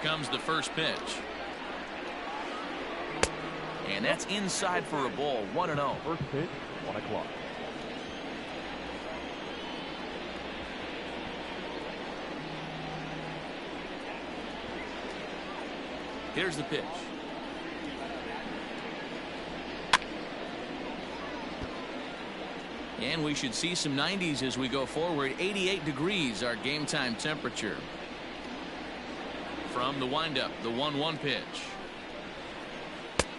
comes the first pitch. And that's inside for a ball. 1-0. First pitch, 1 o'clock. Here's the pitch. And we should see some 90s as we go forward. 88 degrees our game time temperature. From the windup, the 1-1 pitch.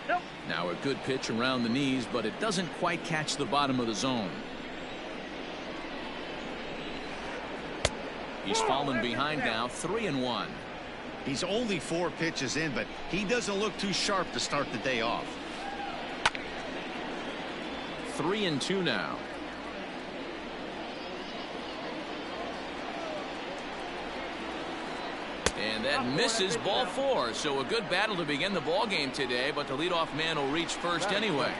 Nope. Now a good pitch around the knees, but it doesn't quite catch the bottom of the zone. He's fallen behind now, 3-1. He's only 4 pitches in, but he doesn't look too sharp to start the day off. 3-2 now. And that misses, ball 4. So a good battle to begin the ball game today, but the leadoff man will reach first anyway.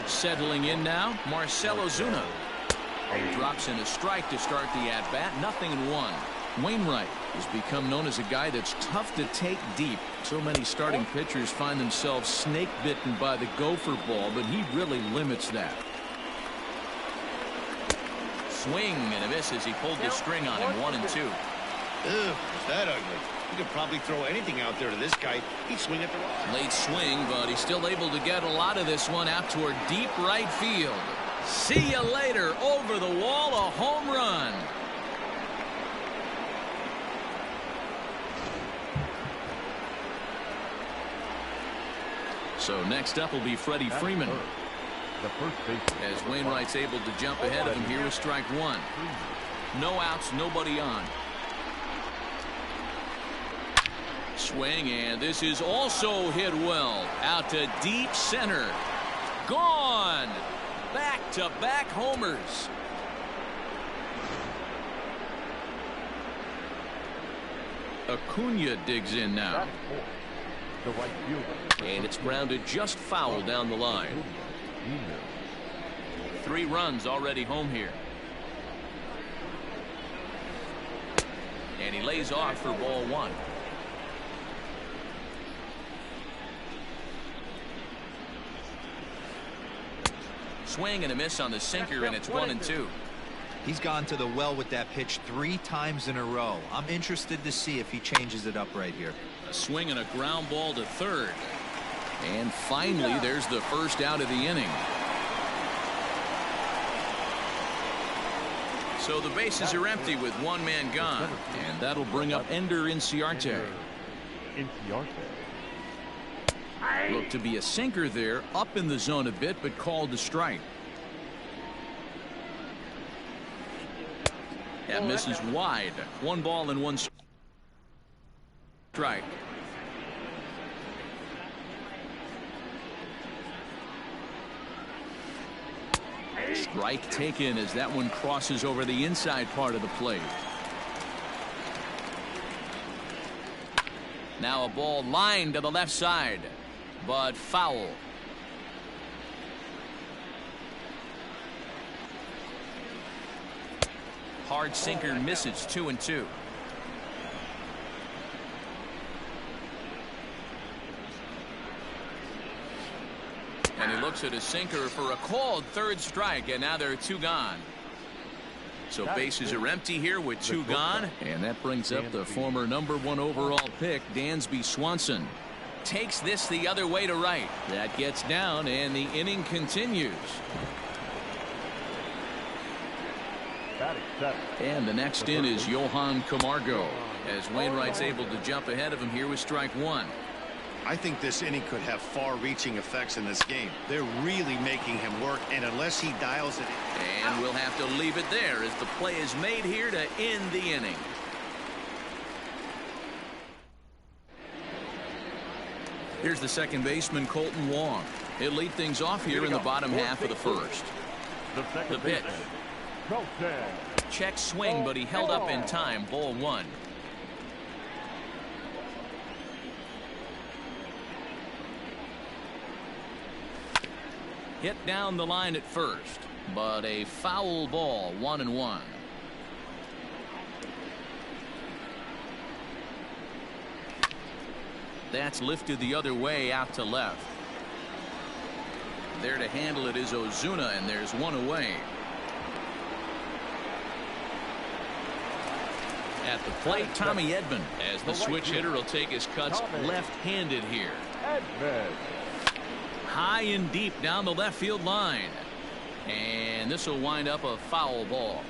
Settling in now, Marcell Ozuna. He drops in a strike to start the at-bat. 0-1. Wainwright has become known as a guy that's tough to take deep. So many starting pitchers find themselves snake bitten by the gopher ball, but he really limits that. Swing and a miss as he pulled the string on him. 1-2. Ugh, is that ugly? You could probably throw anything out there to this guy. He'd swing at the rock. Late swing, but he's still able to get a lot of this one out toward deep right field. See you later. Over the wall, a home run. So next up will be Freddie Freeman. The first base. As Wainwright's able to jump ahead of him here with strike 1. No outs, nobody on. Swing, and this is also hit well. Out to deep center. Gone. Back-to-back homers. Acuna digs in now. The right fielder. And it's grounded just foul down the line. 3 runs already home here. And he lays off for ball 1. Swing and a miss on the sinker, and it's 1-2. He's gone to the well with that pitch 3 times in a row. I'm interested to see if he changes it up right here. A swing and a ground ball to third. And finally, there's the first out of the inning. So the bases are empty with 1 man gone. And that'll bring up Ender Inciarte. Looked to be a sinker there, up in the zone a bit, but called to strike. That misses wide. 1 ball and 1 strike. Strike taken as that one crosses over the inside part of the plate. Now a ball lined to the left side, but foul. Hard sinker misses. 2-2. And he looks at a sinker for a called third strike, and now there are 2 gone. So bases are empty here with 2 gone, and that brings up the former #1 overall pick, Dansby Swanson. Takes this the other way to right. That gets down, and the inning continues. And the next in is Johan Camargo, as Wainwright's able to jump ahead of him here with strike 1. I think this inning could have far-reaching effects in this game. They're really making him work, and unless he dials it in. And we'll have to leave it there as the play is made here to end the inning. Here's the second baseman, Colton Wong. He'll lead things off here in the bottom half of the first. The pitch. Check swing, but he held up in time. Ball 1. Hit down the line at first, but a foul ball. 1-1. That's lifted the other way out to left. There to handle it is Ozuna, and there's one away. At the plate, Tommy Edman, as the switch hitter will take his cuts left-handed here. High and deep down the left field line. And this will wind up a foul ball.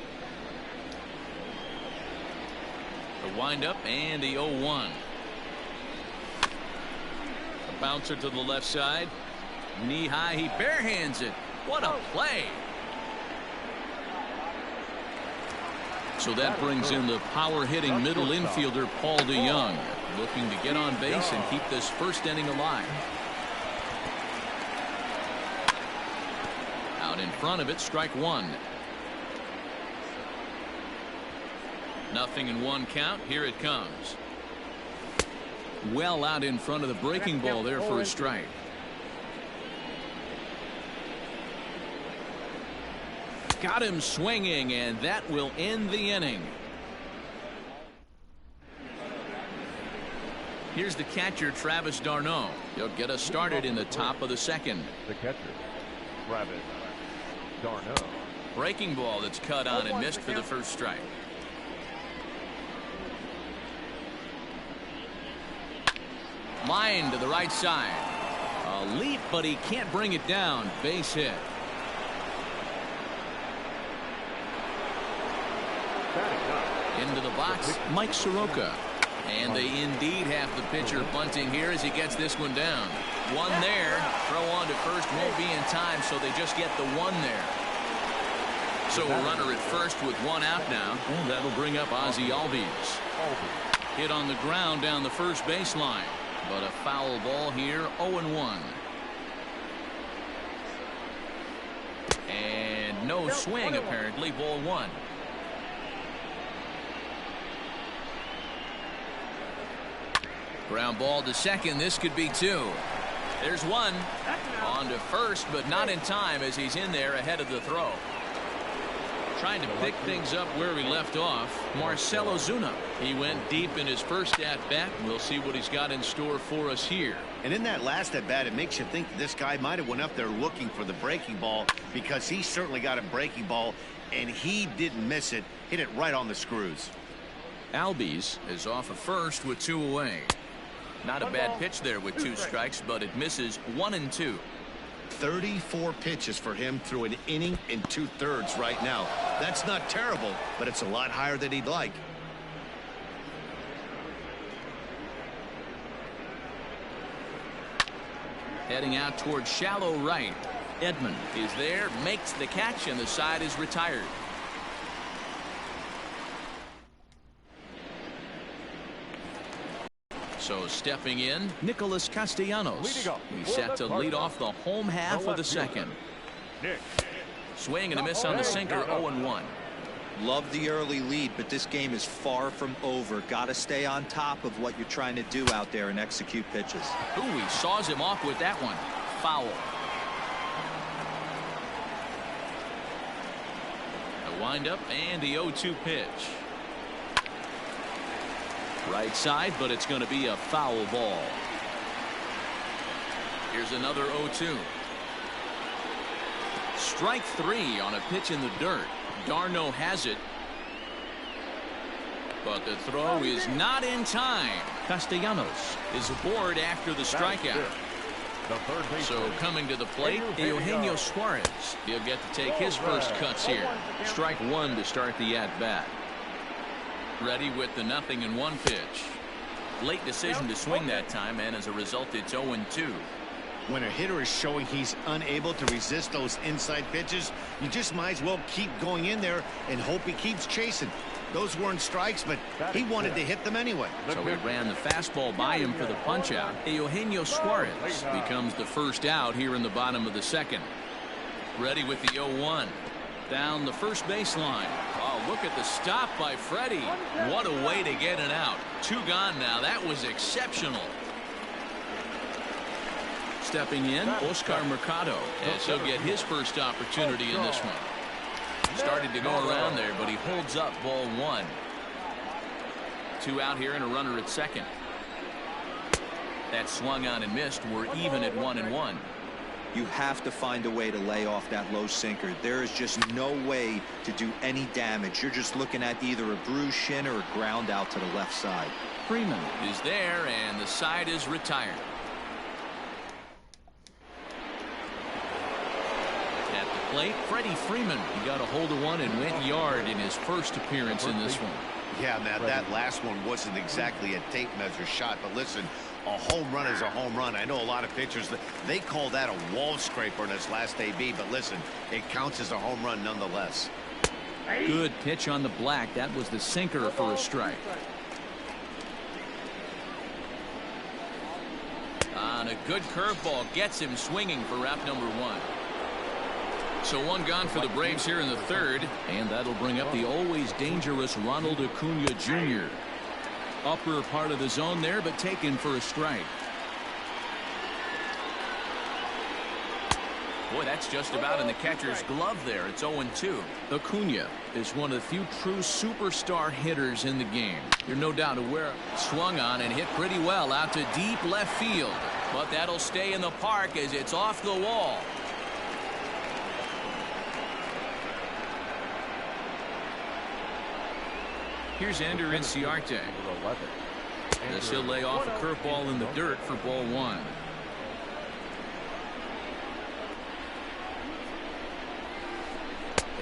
The windup and the 0-1. A bouncer to the left side. Knee high, he barehands it. What a play. So that brings in the power-hitting middle infielder Paul DeJong, looking to get on base and keep this first inning alive. Out in front of it, strike one. 0-1 count. Here it comes. Well out in front of the breaking ball there for a strike. Got him swinging, and that will end the inning. Here's the catcher, Travis d'Arnaud. He'll get us started in the top of the second. The catcher, Travis d'Arnaud. Breaking ball that's cut on and missed for the first strike. Line to the right side. A leap, but he can't bring it down. Base hit. Into the box, Mike Soroka. And they indeed have the pitcher bunting here as he gets this one down. One there. Throw on to first won't be in time, so they just get the one there. So a runner at first with one out now. And that'll bring up Ozzie Albies. Hit on the ground down the first baseline. But a foul ball here, 0-1. And no swing, apparently, ball one. Ground ball to second. This could be two. There's one. On to first, but not in time as he's in there ahead of the throw. Trying to pick things up where he left off, Marcell Ozuna. He went deep in his first at-bat. We'll see what he's got in store for us here. And in that last at-bat, it makes you think this guy might have went up there looking for the breaking ball, because he certainly got a breaking ball, and he didn't miss it. Hit it right on the screws. Albies is off of first with two away. Not a bad pitch there with two strikes, but it misses 1-2. 34 pitches for him through an inning and 2/3 right now. That's not terrible, but it's a lot higher than he'd like. Heading out towards shallow right. Edman is there, makes the catch, and the side is retired. So stepping in, Nicholas Castellanos. He's set to lead off the home half of the second. Swing and a miss on the sinker, 0-1. Love the early lead, but this game is far from over. Got to stay on top of what you're trying to do out there and execute pitches. Ooh, he saws him off with that one. Foul. The windup and the 0-2 pitch. Right side, but it's going to be a foul ball. Here's another 0-2. Strike three on a pitch in the dirt. d'Arnaud has it, but the throw is not in time. Castellanos is aboard after the strikeout. So coming to the plate, Eugenio Suarez. He'll get to take his first cuts here. Strike one to start the at-bat. Ready with the 0-1 pitch. Late decision to swing that time, and as a result, it's 0-2. When a hitter is showing he's unable to resist those inside pitches, you just might as well keep going in there and hope he keeps chasing. Those weren't strikes, but he wanted to hit them anyway. So he ran the fastball by him for the punch-out. Eugenio Suarez becomes the first out here in the bottom of the second. Ready with the 0-1. Down the first baseline. Oh, look at the stop by Freddie. What a way to get it out. Two gone now. That was exceptional. Stepping in, Oscar Mercado, as he'll get his first opportunity in this one. Started to go around there, but he holds up ball one. Two out here and a runner at second. That swung on and missed. We're even at 1-1. You have to find a way to lay off that low sinker. There is just no way to do any damage. You're just looking at either a bruised shin or a ground out to the left side. Freeman is there, and the side is retired. At the plate, Freddie Freeman. He got a hold of one and went yard in his first appearance in this one. Yeah, Matt, that last one wasn't exactly a tape measure shot, but listen, a home run is a home run. I know a lot of pitchers, they call that a wall scraper in its last AB, but listen, it counts as a home run nonetheless. Good pitch on the black. That was the sinker for a strike. On a good curveball, gets him swinging for wrap number 1. So one gone for the Braves here in the third, and that'll bring up the always dangerous Ronald Acuna Jr. Upper part of the zone there, but taken for a strike. Boy, that's just about in the catcher's glove there. It's 0-2. Acuna is one of the few true superstar hitters in the game. You're no doubt aware. Swung on and hit pretty well out to deep left field. But that'll stay in the park as it's off the wall. Here's Ender Inciarte. This he'll lay off a curveball in the dirt for ball 1.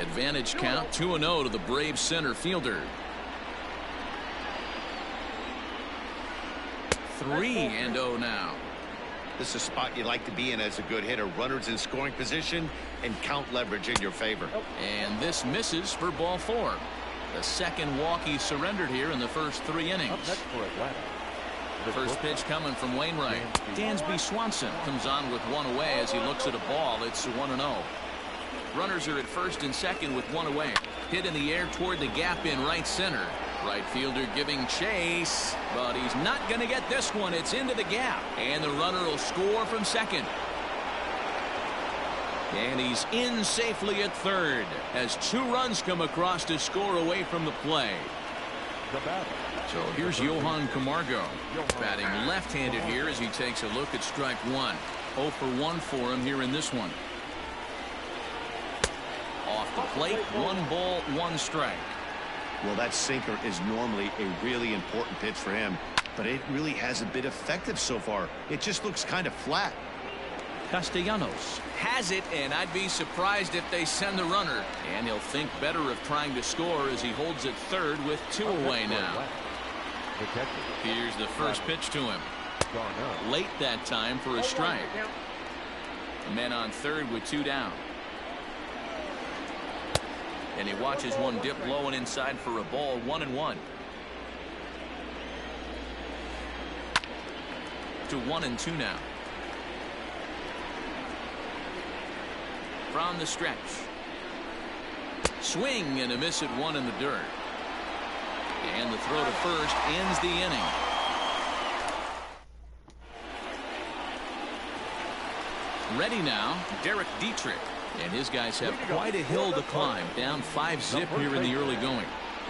Advantage count 2-0 to the Braves center fielder. 3-0 now. This is a spot you like to be in as a good hitter. Runners in scoring position and count leverage in your favor. And this misses for ball 4. The second walk he surrendered here in the first 3 innings. First pitch coming from Wainwright. Dansby Swanson comes on with one away as he looks at a ball. It's 1-0. Runners are at first and second with one away. Hit in the air toward the gap in right center. Right fielder giving chase, but he's not going to get this one. It's into the gap, and the runner will score from second. And he's in safely at third as 2 runs come across to score away from the play. So here's Johan Camargo batting left-handed here as he takes a look at strike 1. 0 for 1 for him here in this one. Off the plate, 1 ball, 1 strike. Well, that sinker is normally a really important pitch for him, but it really hasn't been effective so far. It just looks kind of flat. Castellanos has it, and I'd be surprised if they send the runner. And he'll think better of trying to score as he holds it third with 2 away now. Here's the first pitch to him. Late that time for a strike. Men on third with 2 down. And he watches one dip low and inside for a ball. 1-1. To 1-2 now. From the stretch. Swing and a miss at 1 in the dirt. And the throw to first ends the inning. Ready now, Derek Dietrich. And his guys have quite a hill to climb. Down 5-zip here in the early going.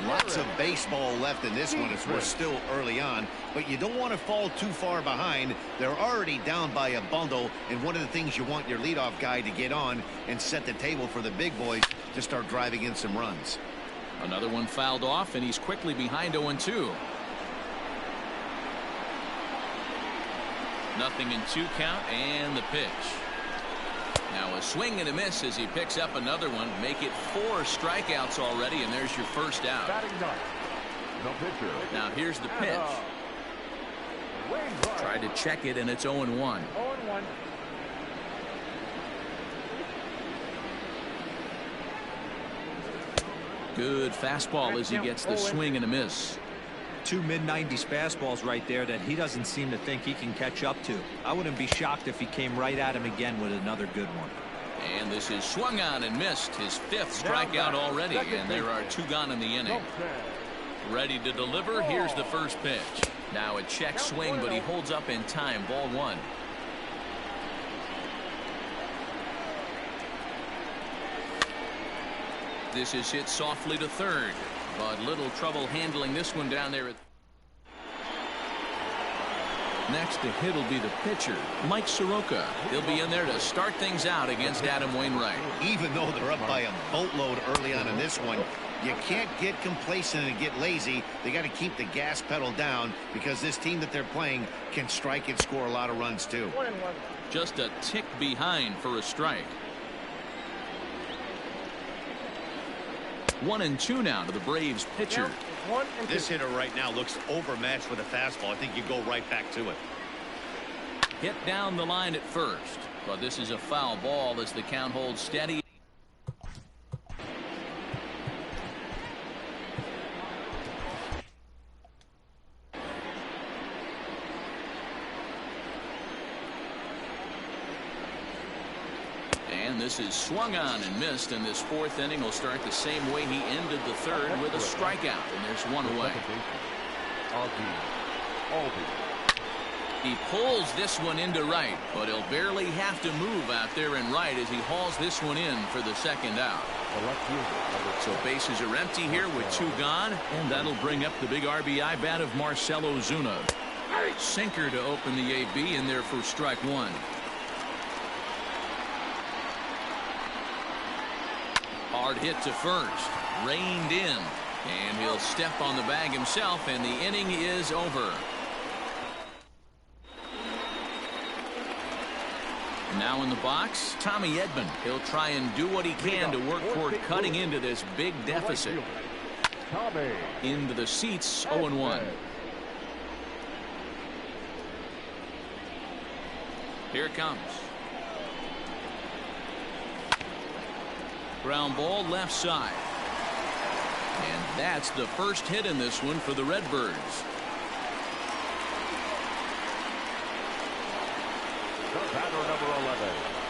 Lots of baseball left in this one as we're still early on, but you don't want to fall too far behind. They're already down by a bundle, and one of the things you want your leadoff guy to get on and set the table for the big boys to start driving in some runs. Another one fouled off, and he's quickly behind 0-2. Nothing in 2 count, and the pitch. Now a swing and a miss as he picks up another one. Make it 4 strikeouts already, and there's your first out. Now here's the pitch. Tried to check it, and it's 0-1. Good fastball as he gets the swing and a miss. 2 mid-90s fastballs right there that he doesn't seem to think he can catch up to. I wouldn't be shocked if he came right at him again with another good one. And this is swung on and missed. His 5th strikeout already, and there are 2 gone in the inning. Ready to deliver. Here's the first pitch. Now a check swing, but he holds up in time. Ball 1. This is hit softly to third, but little trouble handling this one down there. Next to hit will be the pitcher, Mike Soroka. He'll be in there to start things out against Adam Wainwright. Even though they're up by a boatload early on in this one, you can't get complacent and get lazy. They got to keep the gas pedal down because this team that they're playing can strike and score a lot of runs too. Just a tick behind for a strike. 1-2 now to the Braves pitcher. This hitter right now looks overmatched with a fastball. I think you go right back to it. Hit down the line at first, but this is a foul ball as the count holds steady. And this is swung on and missed, and this fourth inning will start the same way he ended the third with a strikeout, and there's one away. He pulls this one into right, but he'll barely have to move out there in right as he hauls this one in for the second out. So bases are empty here with two gone, and that'll bring up the big RBI bat of Marcell Ozuna. Sinker to open the AB in there for strike one. Hard hit to first, reined in, and he'll step on the bag himself, and the inning is over. Now in the box, Tommy Edman. He'll try and do what he can to work toward cutting into this big deficit. Into the seats, 0-1. Here it comes. Ground ball left side. And that's the first hit in this one for the Redbirds.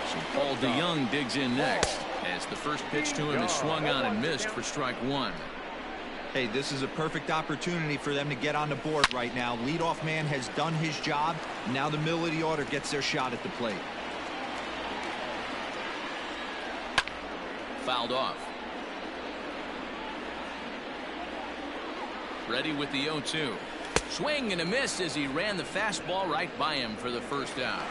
So Paul DeYoung digs in next as the first pitch to him is swung on and missed for strike one. Hey, this is a perfect opportunity for them to get on the board right now. Leadoff man has done his job. Now the middle of the order gets their shot at the plate. Fouled off. Ready with the 0-2. Swing and a miss as he ran the fastball right by him for the first out.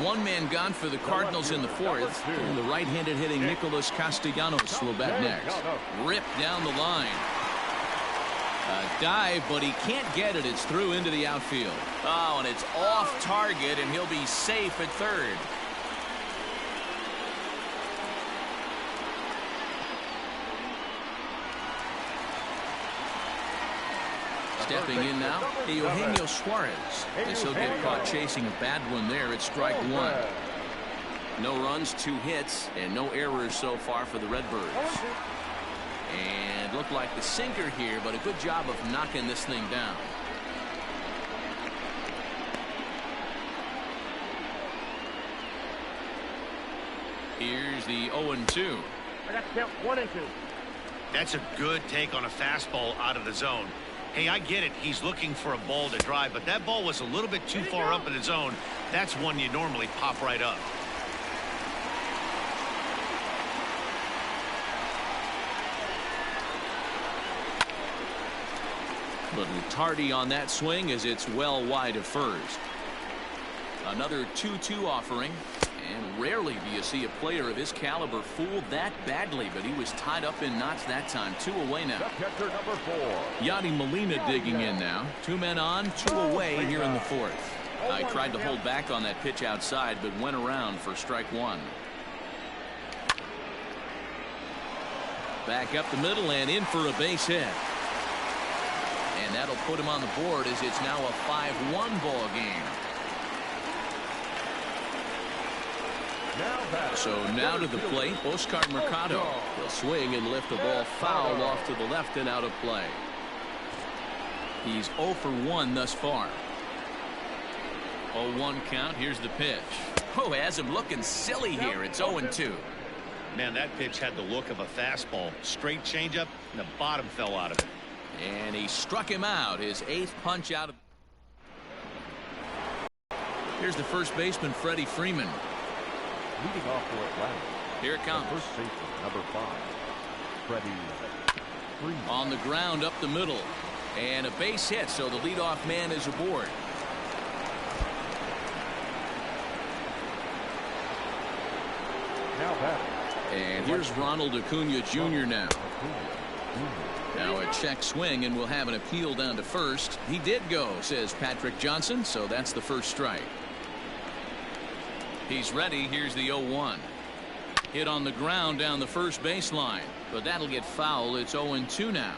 One man gone for the Cardinals in the fourth, and the right-handed hitting Nicholas Castellanos will bat next. Ripped down the line. A dive, but he can't get it. It's through into the outfield. Oh, and it's off target, and he'll be safe at third. Stepping in now, Eugenio Suarez. This will get caught chasing a bad one there at strike one. No runs, 2 hits, and no errors so far for the Redbirds. And looked like the sinker here, but a good job of knocking this thing down. Here's the 0-2. I got to count 1-2. That's a good take on a fastball out of the zone. Hey, I get it. He's looking for a ball to drive, but that ball was a little bit too far up in the zone. That's one you normally pop right up. Little tardy on that swing as it's well wide of first. Another 2-2 offering. And rarely do you see a player of his caliber fooled that badly, but he was tied up in knots that time. 2 away now. Catcher number 4. Yadi Molina digging in now. 2 men on, 2 away here in the fourth. I tried to hold back on that pitch outside, but went around for strike one. Back up the middle and in for a base hit. And that'll put him on the board as it's now a 5-1 ball game. So now to the plate, Oscar Mercado. He'll swing and lift the ball foul off to the left and out of play. He's 0 for 1 thus far. 0-1 count. Here's the pitch. Oh, has him looking silly here. It's 0-2. Man, that pitch had the look of a fastball. Straight changeup, and the bottom fell out of it. And he struck him out. His 8th punch out of. Here's the first baseman, Freddie Freeman. Leading off for Atlanta. Here it comes. First baseman, number 5, Freddie Freeman. On the ground up the middle. And a base hit, so the leadoff man is aboard. Now batting. And here's Ronald Acuna Jr. now. Now a check swing, and we'll have an appeal down to first. He did go, says Patrick Johnson, so that's the first strike. He's ready. Here's the 0-1. Hit on the ground down the first baseline, but that'll get foul. It's 0-2 now.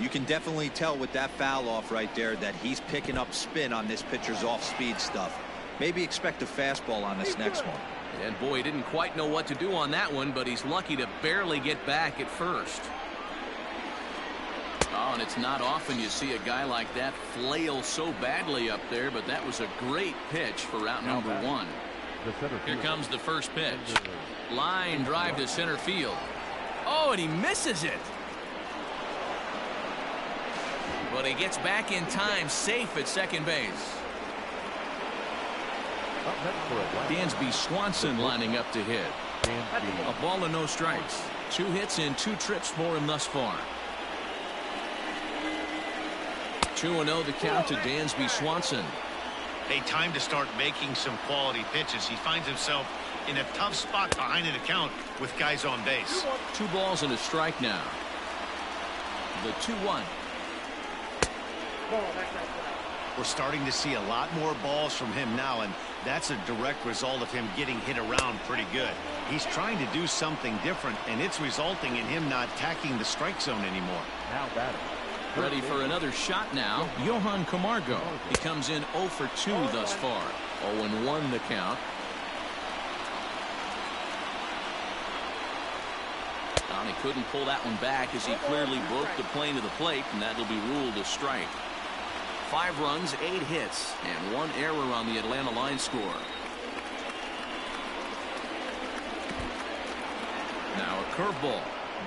You can definitely tell with that foul off right there that he's picking up spin on this pitcher's off-speed stuff. Maybe expect a fastball on this next one. And boy, he didn't quite know what to do on that one, but he's lucky to barely get back at first. Oh, and it's not often you see a guy like that flail so badly up there, but that was a great pitch for out number one. Here comes the first pitch. Line drive to center field. Oh, and he misses it. But he gets back in time, safe at second base. Dansby Swanson lining up to hit. A ball and no strikes. 2 hits and 2 trips for him thus far. 2-0 the count to Dansby Swanson. Hey, time to start making some quality pitches. He finds himself in a tough spot behind an account with guys on base. 2 balls and a strike now. The 2-1. We're starting to see a lot more balls from him now, and that's a direct result of him getting hit around pretty good. He's trying to do something different, and it's resulting in him not attacking the strike zone anymore. Now batting. Ready for another shot now. Johan Camargo. He comes in 0 for 2 thus far. 0-1 the count. He couldn't pull that one back as he clearly broke the plane of the plate, and that'll be ruled a strike. 5 runs, 8 hits, and 1 error on the Atlanta line score. Now a curveball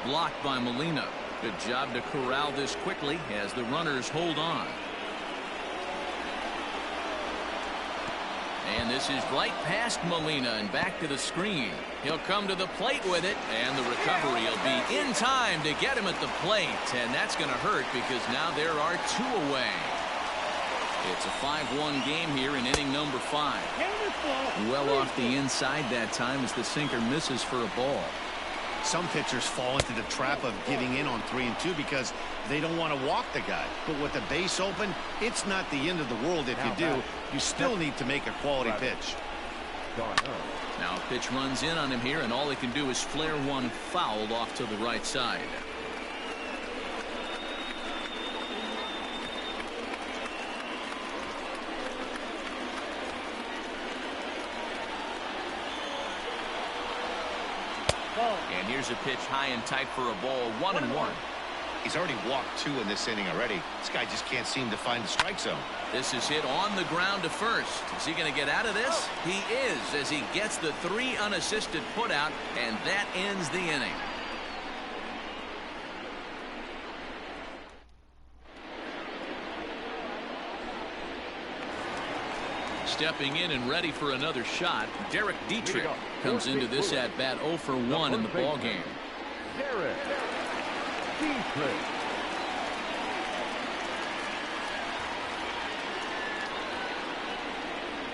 blocked by Molina. Good job to corral this quickly as the runners hold on. And this is right past Molina and back to the screen. He'll come to the plate with it, and the recovery will be in time to get him at the plate, and that's going to hurt because now there are 2 away. It's a 5-1 game here in inning number 5. Well off the inside that time as the sinker misses for a ball. Some pitchers fall into the trap of giving in on 3 and 2 because they don't want to walk the guy. But with the base open, it's not the end of the world if you do. You still need to make a quality pitch. Now a pitch runs in on him here, and all he can do is flare one foul off to the right side. And here's a pitch high and tight for a ball. 1-1. He's already walked 2 in this inning already. This guy just can't seem to find the strike zone. This is hit on the ground to first. Is he going to get out of this? He is, as he gets the 3 unassisted putout, and that ends the inning. Stepping in and ready for another shot, Derek Dietrich comes into this at bat 0 for 1 in the ball game. Derek Dietrich.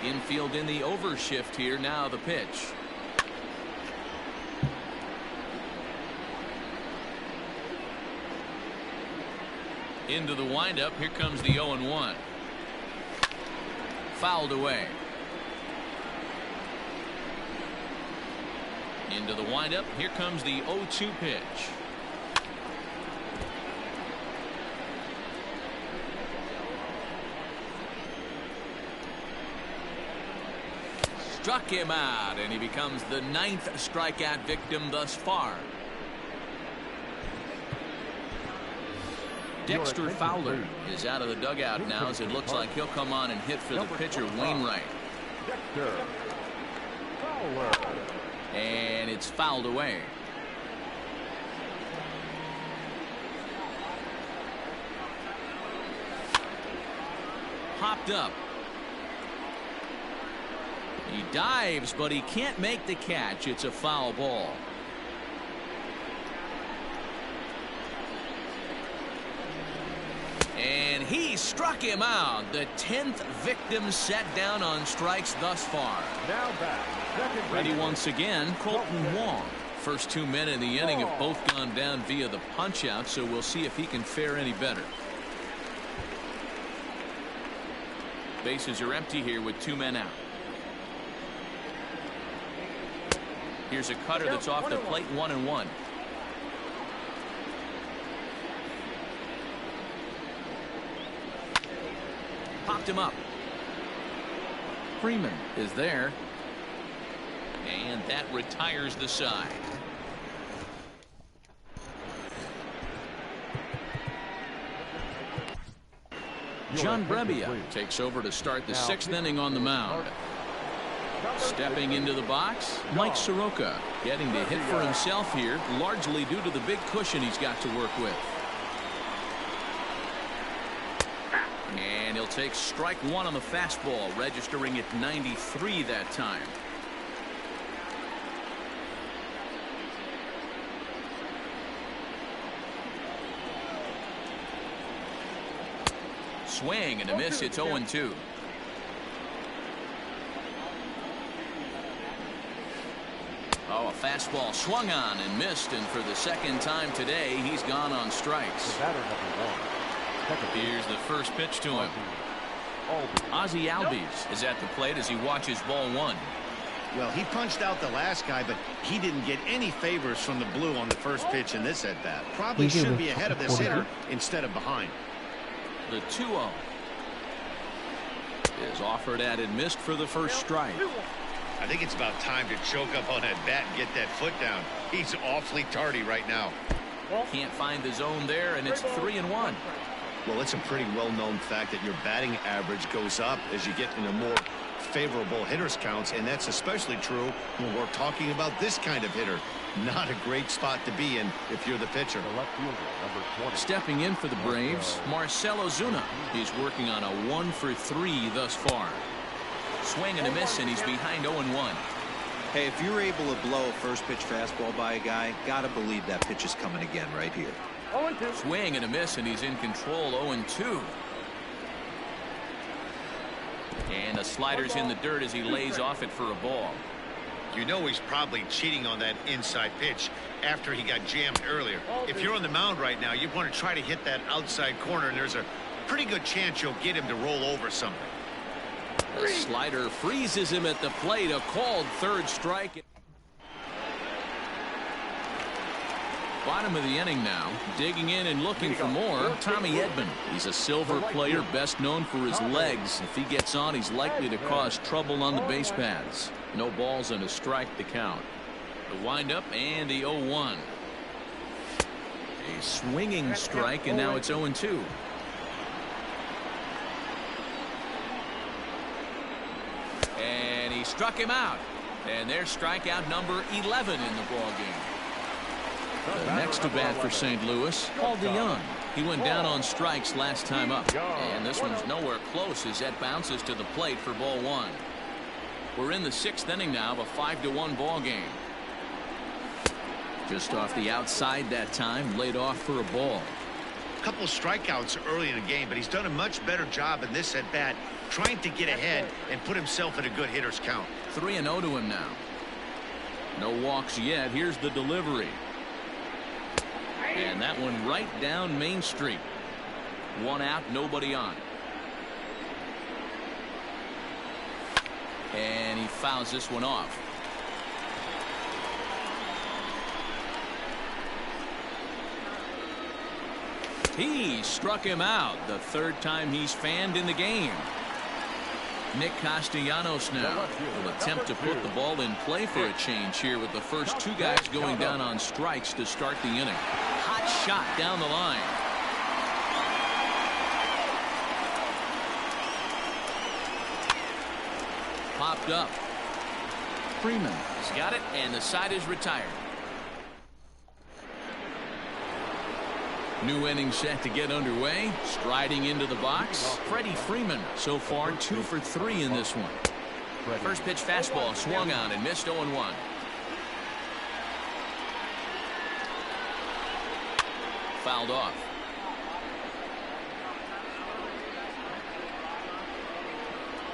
Infield in the overshift here. Now the pitch. Into the windup. Here comes the 0-1. Fouled away. Into the windup. Here comes the 0-2 pitch. Struck him out, and he becomes the 9th strikeout victim thus far. Dexter Fowler is out of the dugout now, as it looks like he'll come on and hit for the pitcher, Wainwright. Dexter Fowler. And it's fouled away. Hopped up. He dives, but he can't make the catch. It's a foul ball. And He struck him out. The 10th victim set down on strikes thus far. Now back. Second Ready baseman. once again, Colton Wong. First 2 men in the inning have both gone down via the punch-out, so we'll see if he can fare any better. Bases are empty here with 2 men out. Here's a cutter that's off the plate, 1-1. Popped him up. Freeman is there. And that retires the side. John Brebbia takes over to start the 6th inning on the mound. Stepping into the box, Mike Soroka, getting to hit for himself here, largely due to the big cushion he's got to work with. And he'll take strike 1 on the fastball, registering at 93 that time. Swing and a miss. It's 0-2. Oh, a fastball swung on and missed, and for the 2nd time today, he's gone on strikes. Here's the first pitch to him. Ozzie Albies is at the plate as he watches ball 1. Well, he punched out the last guy, but he didn't get any favors from the blue on the first pitch in this at-bat. Probably should be ahead of this hitter instead of behind. The 2-0 is offered at and missed for the first strike. I think it's about time to choke up on that bat and get that foot down. He's awfully tardy right now. Can't find the zone there, and it's 3-1. Well, it's a pretty well-known fact that your batting average goes up as you get into more favorable hitters counts, and that's especially true when we're talking about this kind of hitter. Not a great spot to be in if you're the pitcher. Stepping in for the Braves, Marcell Ozuna. He's working on a 1-for-3 thus far. Swing and a miss, and he's behind 0-1. Hey, if you're able to blow a first pitch fastball by a guy, gotta believe that pitch is coming again right here. Swing and a miss, and he's in control. 0-2. And the slider's in the dirt as he lays off it for a ball. You know he's probably cheating on that inside pitch after he got jammed earlier. If you're on the mound right now, you want to try to hit that outside corner, and there's a pretty good chance you'll get him to roll over something. The slider freezes him at the plate. A called 3rd strike. Bottom of the inning now. Digging in and looking for more. Tommy Edman. He's a silver player, best known for his legs. If he gets on, he's likely to cause trouble on the base paths. No balls and a strike to count. The windup and the 0-1. A swinging strike, and now it's 0-2. And he struck him out. And there's strikeout number 11 in the ballgame. The next to bat for St. Louis, Paul DeJong. He went down on strikes last time up. And this one's nowhere close as that bounces to the plate for ball 1. We're in the 6th inning now of a 5-1 ball game. Just off the outside that time, laid off for a ball. A couple strikeouts early in the game, but he's done a much better job in this at bat, trying to get ahead and put himself in a good hitter's count. 3-0 to him now. No walks yet. Here's the delivery. And that one right down Main Street. 1 out, nobody on. And he fouls this one off. He struck him out. The 3rd time he's fanned in the game. Nick Castellanos now will attempt to put the ball in play for a change here with the first 2 guys going down on strikes to start the inning. Hot shot down the line. Popped up. Freeman has got it, and the side is retired. New inning set to get underway. Striding into the box, Freddie Freeman. So far 2 for 3 in this one. First pitch fastball swung on and missed. 0-1. Fouled off.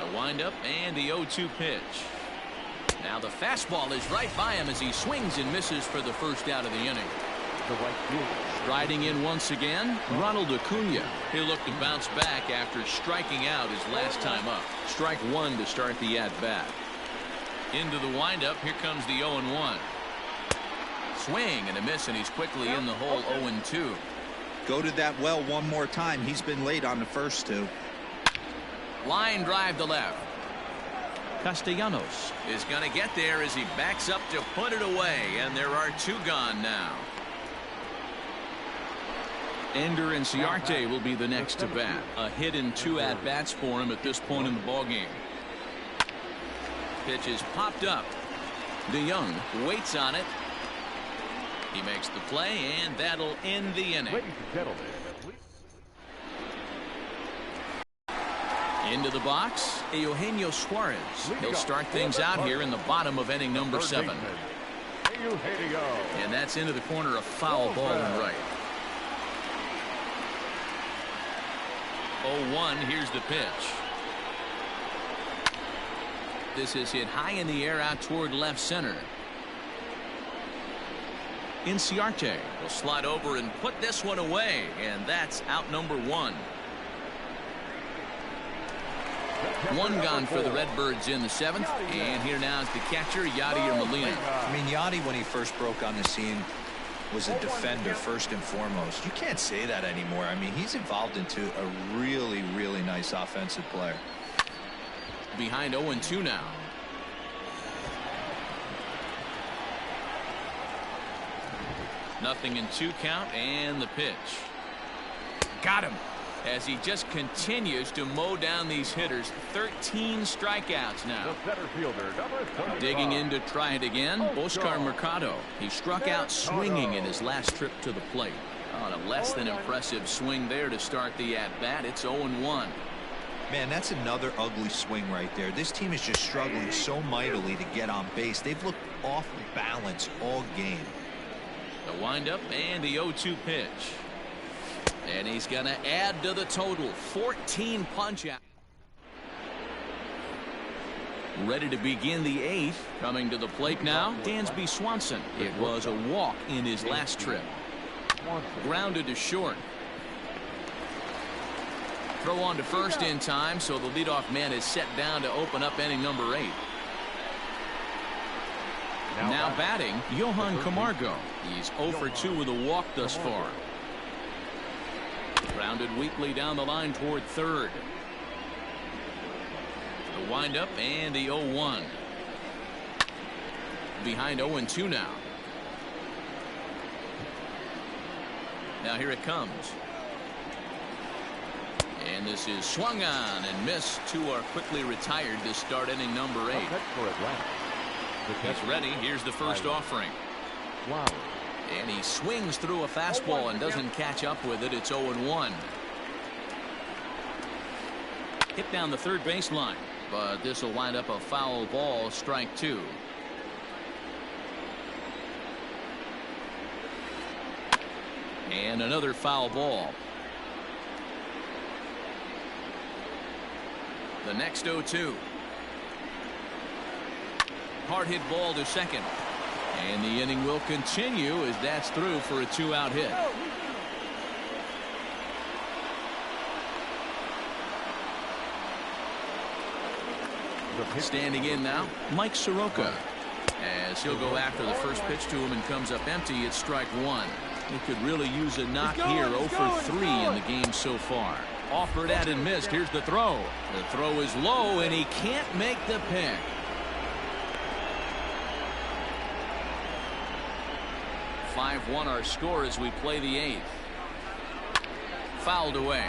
The windup and the 0-2 pitch. Now the fastball is right by him as he swings and misses for the first out of the inning. The right fielder. Riding in once again, Ronald Acuna. He'll look to bounce back after striking out his last time up. Strike one to start the at-bat. Into the windup, here comes the 0-1. Swing and a miss, and he's quickly in the hole. 0-2. Go to that well one more time. He's been late on the first two. Line drive to left. Castellanos is going to get there as he backs up to put it away, and there are two gone now. Ender Inciarte will be the next to bat. A hit and 2 at-bats for him at this point in the ballgame. Pitch is popped up. DeYoung waits on it. He makes the play, and that'll end the inning. Ladies and gentlemen, into the box, Eugenio Suarez. He'll start things out here in the bottom of inning number 7. And that's into the corner, a foul ball and right. 0-1, here's the pitch. This is hit high in the air out toward left center. Inciarte will slide over and put this one away, and that's out number 1. One gone for the Redbirds in the 7th, and here now is the catcher, Yadier Molina. I mean, Yadi, when he first broke on the scene, was a defender first and foremost. You can't say that anymore. I mean, he's evolved into a really, really nice offensive player. Behind 0-2 now. Nothing in 2 count, and the pitch. Got him. As he just continues to mow down these hitters. 13 strikeouts now. the center fielder, number 35. Digging in to try it again, Oscar Mercado. He struck out swinging in his last trip to the plate. On a less than impressive swing there to start the at-bat. It's 0-1. Man, that's another ugly swing right there. This team is just struggling so mightily to get on base. They've looked off balance all game. The windup and the 0-2 pitch. And he's going to add to the total. 14 punch-out. Ready to begin the 8th. Coming to the plate now, Dansby Swanson. It was a walk in his last trip. Grounded to short. Throw on to first in time, so the leadoff man is set down to open up inning number 8. Now batting, Johan Camargo. He's 0 for 2 with a walk thus far. Grounded weakly down the line toward third. The windup and the 0-1. Behind 0-2 now. Now here it comes. And this is swung on and missed. 2 are quickly retired to start inning number 8. He's ready. Here's the first offering. Wow. And he swings through a fastball and doesn't catch up with it. It's 0-1. Hit down the third baseline, but this will wind up a foul ball, strike 2. And another foul ball. The next 0-2. Hard hit ball to second. And the inning will continue as that's through for a 2-out hit. Standing in now, Mike Soroka. As he'll go after the first pitch to him and comes up empty, it's strike 1. He could really use a knock here. 0 for 3 in the game so far. Offered at and missed. Here's the throw. The throw is low, and he can't make the pick. (5-1) our score as we play the 8th. Fouled away.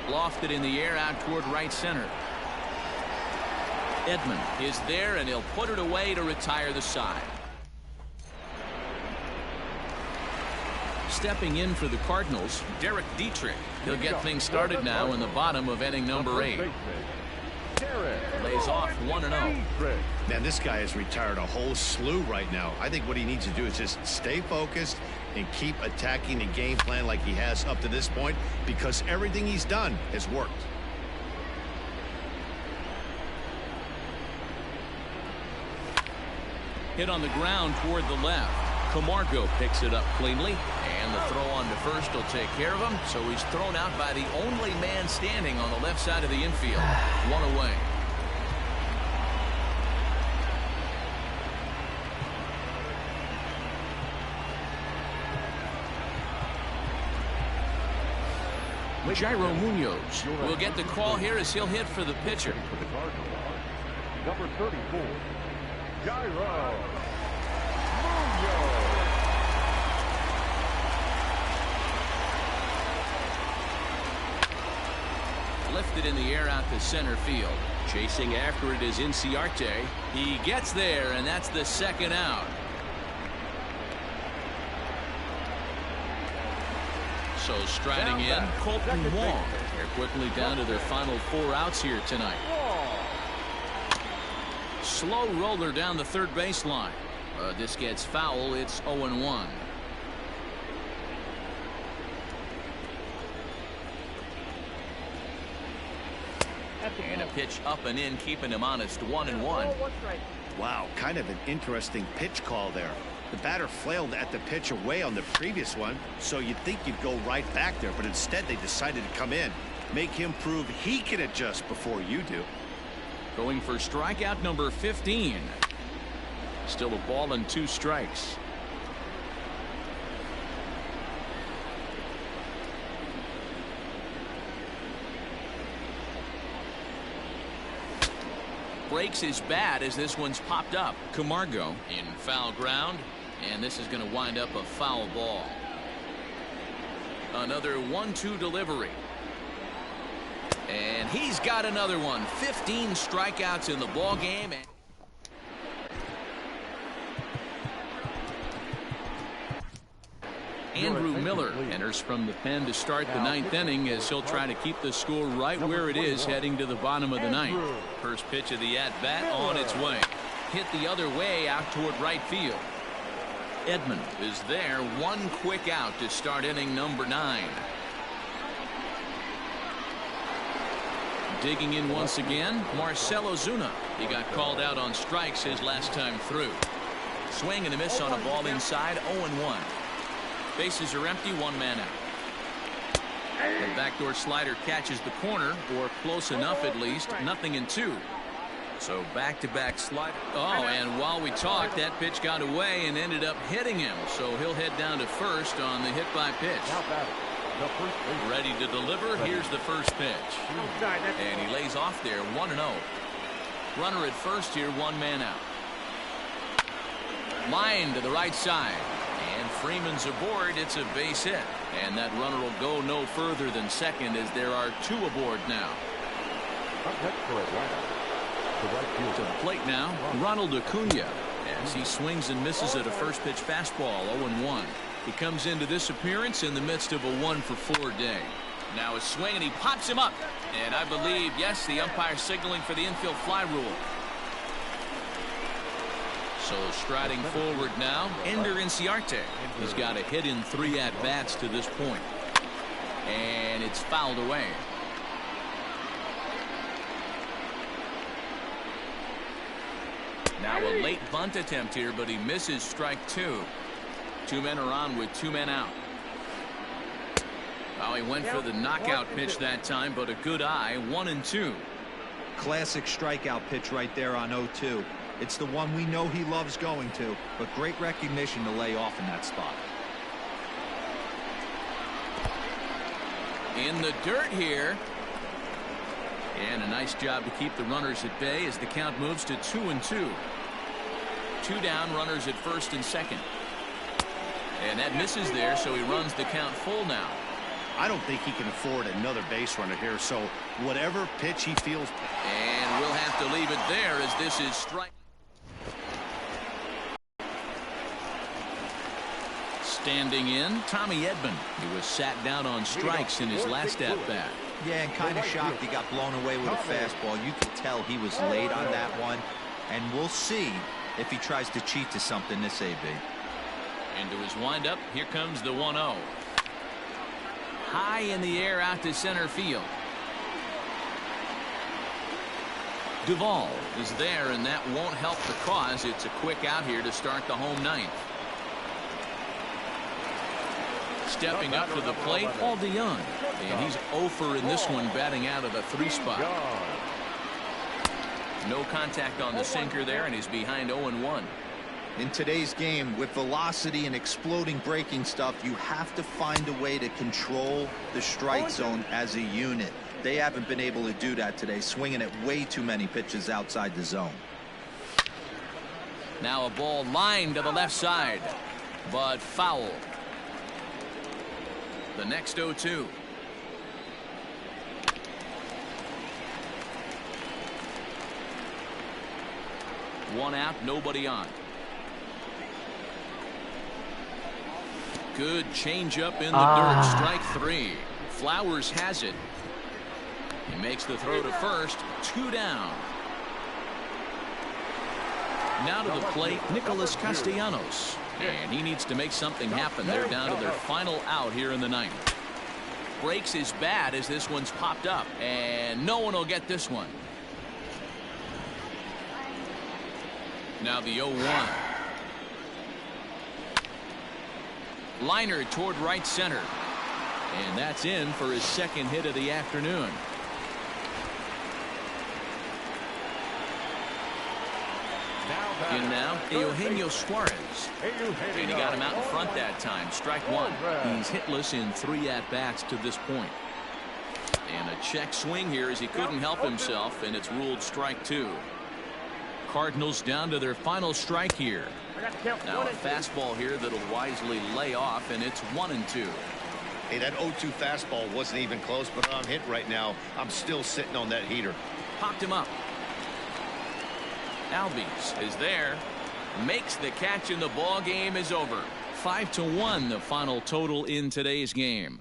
Lofted in the air out toward right center. Edman is there, and he'll put it away to retire the side. Stepping in for the Cardinals, Derek Dietrich. He'll get things started now in the bottom of inning number 8. Lays off 1-0. Man, this guy has retired a whole slew right now. I think what he needs to do is just stay focused and keep attacking the game plan like he has up to this point, because everything he's done has worked. Hit on the ground toward the left. Camargo picks it up cleanly, and the throw on to first will take care of him, so he's thrown out by the only man standing on the left side of the infield. One away. Jairo Munoz will get the call here as he'll hit for the pitcher. Number 34, Jairo Munoz. Lifted in the air out to center field. Chasing after it is Inciarte. He gets there, and that's the second out. So striding in, Colton Wong. They're quickly down to their final 4 outs here tonight. Slow roller down the third baseline. This gets foul. It's 0-1. And a pitch up and in, keeping him honest. 1-1. Wow, kind of an interesting pitch call there. The batter flailed at the pitch away on the previous one, so you'd think you'd go right back there, but instead they decided to come in, make him prove he can adjust before you do. Going for strikeout number 15. Still a ball and 2 strikes. Breaks his bat as this one's popped up. Camargo in foul ground, and this is going to wind up a foul ball. Another 1-2 delivery. And he's got another one. 15 strikeouts in the ball game. Andrew Miller enters from the pen to start the 9th inning as he'll try to keep the score right where it is heading to the bottom of the 9th. First pitch of the at-bat on its way. Hit the other way out toward right field. Edman is there. One quick out to start inning number 9. Digging in once again, Marcell Ozuna. He got called out on strikes his last time through. Swing and a miss on a ball inside. 0-1. Bases are empty, 1 man out. The backdoor slider catches the corner, or close enough at least. 0-2. So back-to-back slider. Oh, and while we talked, that pitch got away and ended up hitting him. So he'll head down to first on the hit by pitch. Ready to deliver. Here's the first pitch. And he lays off there. 1-0. Runner at first here, 1 man out. Line to the right side. And Freeman's aboard. It's a base hit. And that runner will go no further than second as there are 2 aboard now. To the plate now, Ronald Acuna, as he swings and misses at a first pitch fastball. 0-1. He comes into this appearance in the midst of a 1-for-4 day. Now a swing, and he pops him up. And I believe, yes, the umpire signaling for the infield fly rule. So striding forward now, Ender Inciarte. He's got a hit in 3 at-bats to this point. And it's fouled away. Now a late bunt attempt here, but he misses strike 2. 2 men are on with 2 men out. Well, he went for the knockout pitch that time, but a good eye. 1-2. Classic strikeout pitch right there on 0-2. It's the one we know he loves going to, but great recognition to lay off in that spot. In the dirt here. And a nice job to keep the runners at bay as the count moves to 2-2. 2 down, runners at first and second. And that misses there, so he runs the count full now. I don't think he can afford another base runner here, so whatever pitch he feels. And we'll have to leave it there as this is strike. Standing in, Tommy Edman. He was sat down on strikes in his last at-bat. Yeah, and kind of shocked he got blown away with a fastball. You could tell he was late on that one, and we'll see if he tries to cheat to something this AB. Into his windup, here comes the 1-0. High in the air out to center field. Duvall is there, and that won't help the cause. It's a quick out here to start the home ninth. Stepping up to the plate, Paul DeJong. And he's 0 in this one, batting out of the 3 spot. No contact on the sinker there, and he's behind 0-1. In today's game, with velocity and exploding breaking stuff, you have to find a way to control the strike zone as a unit. They haven't been able to do that today, swinging at way too many pitches outside the zone. Now a ball lined to the left side, but foul. The next 0-2. One out, nobody on. Good changeup in the dirt. Strike 3. Flowers has it. He makes the throw to first. 2 down. Now to the plate, Nicholas Castellanos. And he needs to make something happen. They're down to their final out here in the ninth. Breaks his bat as this one's popped up. And no one will get this one. Now the 0-1. Liner toward right center. And that's in for his second hit of the afternoon. In now, Eugenio Suarez. And he got him out in front that time. Strike 1. He's hitless in 3 at-bats to this point. And a check swing here as he couldn't help himself, and it's ruled strike 2. Cardinals down to their final strike here. Now a fastball here that'll wisely lay off, and it's 1-2. Hey, that 0-2 fastball wasn't even close, but I'm hit right now. I'm still sitting on that heater. Popped him up. Albies is there. Makes the catch, and the ball game is over. 5-1 the final total in today's game.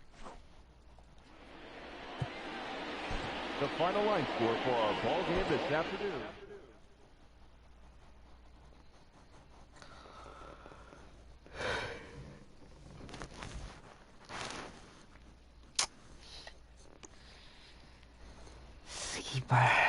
The final line score for our ball game this afternoon. Bye.